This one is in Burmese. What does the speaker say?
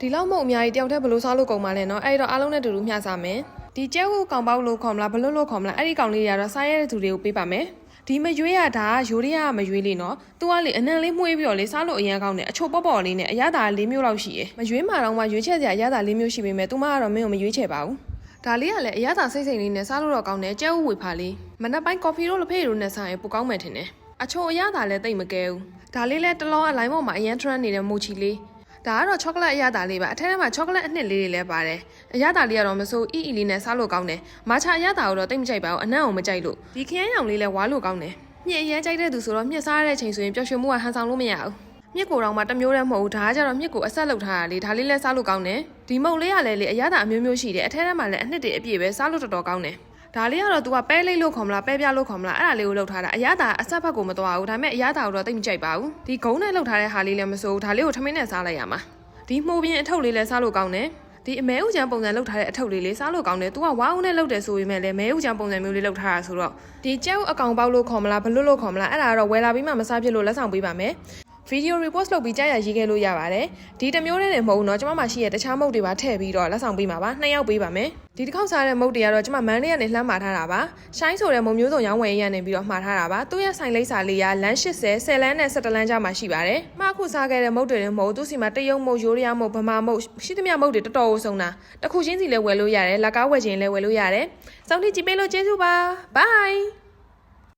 ဒီလောက်မဟုတ်အများကြီးတယောက်တည်းဘလို့စားလို့ကုန်ပါလဲနော်အဲ့တော့အားလုံးနဲ့တူတူမျှစားမယ်ဒီကျဲဝကောင်ပေါက်လို့ခေါ်မလားဘလို့လို့ခေါ်မလားအဲ့ဒီကောင်လေးတွေကတော့စားရတဲ့သူတွေကိုပေးပါမယ်ဒီမရွေးရတာရိုးရရမရွေးလေးနော်သူကလေအနံလေးမှုေးပြီးတော့လေစားလို့အရန်ကောင်းတယ်အချို့ပေါ့ပေါ့လေးနဲ့အရသာ၄မျိုးလောက်ရှိရယ်မရွေးမှာတော့မှရွေးချက်စရာအရသာ၄မျိုးရှိပေမဲ့သူမကတော့မင်းကိုမရွေးချယ်ပါဘူးဒါလေးကလည်းအရသာစိတ်လေးနဲ့စားလို့တော့ကောင်းတယ်ကျဲဝဝေဖာလေးမနက်ပိုင်းကော်ဖီတို့လက်ဖေးတို့နဲ့စားရင်ပိုကောင်းမယ်ထင်တယ်အချို့အရသာလည်းတိတ်မကဲဘူးဒါလေးလည်းတလောအလိုင်းပေါ်မှာအရန် trend နေတဲ့မိုချီလေးဒါကတော့ချောကလက်အရသာလေးပါအထက်ထဲမှာချောကလက်အနှစ်လေးတွေလည်းပါတယ်အရသာလေးကတော့မစိုးအီလေးနဲ့စားလို့ကောင်းတယ်မာချာအရသာကိုတော့တိတ်မကြိုက်ပါဘူးအနံ့အောင်မကြိုက်လို့ဒီခရမ်းရောင်လေးလည်းဝါလို့ကောင်းတယ်မြစ်အရန်ကြိုက်တဲ့သူဆိုတော့မြစ်စားရတဲ့ချိန်ဆိုရင်ပျော်ရွှင်မှုကဟန်ဆောင်လို့မရဘူးမြစ်ကိုတော့မှတစ်မျိုးတည်းမဟုတ်ဘူးဒါကကြတော့မြစ်ကိုအဆက်လောက်ထားတာလေဒါလေးလည်းစားလို့ကောင်းတယ်ဒီမုတ်လေးကလည်းလေအရသာအမျိုးမျိုးရှိတယ်အထက်ထဲမှာလည်းအနှစ်တွေအပြည့်ပဲစားလို့တော်တော်ကောင်းတယ်ဒါလေးကတော့ तू ကပဲလိတ်လို့ခေါ်မလားပဲပြလို့ခေါ်မလားအဲ့ဒါလေးကိုလှုပ်ထားတာအရသာအဆက်ဘက်ကိုမသွားဘူးဒါပေမဲ့အရသာကိုတော့တိတ်မကြိုက်ပါဘူးဒီဂုံးနဲ့လှုပ်ထားတဲ့ဟာလေးလည်းမစိုးဘူးဒါလေးကိုထမင်းနဲ့စားလိုက်ရမှာဒီမှုပြင်းအထုပ်လေးလည်းစားလို့ကောင်းတယ်ဒီအမဲဥချမ်းပုံစံလှုပ်ထားတဲ့အထုပ်လေးစားလို့ကောင်းတယ် तू ကဝါးဦးနဲ့လှုပ်တယ်ဆိုပေမဲ့လည်းမဲဥချမ်းပုံစံမျိုးလေးလှုပ်ထားတာဆိုတော့ဒီကျဲဥအကောင်ပေါက်လို့ခေါ်မလားဘလွတ်လို့ခေါ်မလားအဲ့ဒါကတော့ဝယ်လာပြီးမှမစားဖြစ်လို့လက်ဆောင်ပေးပါမယ်video repost လုပ်ပြီးကြားရရေးခဲ့လို့ရပါတယ်ဒီတစ်မျိုးနဲ့မဟုတ်ဘူးเนาะကျွန်မမှရှိရတခြားမုတ်တွေပါထည့်ပြီးတော့လက်ဆောင်ပေးမှာပါ2ယောက်ပေးပါမယ်ဒီတစ်ခေါက်စားတဲ့မုတ်တွေကတော့ကျွန်မမန်းလေးကနေလှမ်းမာထားတာပါရှိုင်းဆိုတဲ့မုံမျိုးစုံရောင်းဝယ်ရေးရနေပြီးတော့မှာထားတာပါသူ့ရဲ့ဆိုင်လိပ်စာလေးကလမ်း80 10လမ်းနဲ့17လမ်းကြားမှာရှိပါတယ်မှအခုစားခဲ့တဲ့မုတ်တွေလည်းမဟုတ်သူ့စီမှာတရုံမုတ်ရိုးရမုတ်ဗမာမုတ်ရှိသမျှမုတ်တွေတော်တော်ကိုစုံတာတစ်ခုချင်းစီလည်းဝယ်လို့ရတယ်လက်ကားဝယ်ခြင်းလည်းဝယ်လို့ရတယ်စောင့်ကြည့်ပေးလို့ကျေးဇူးပါ bye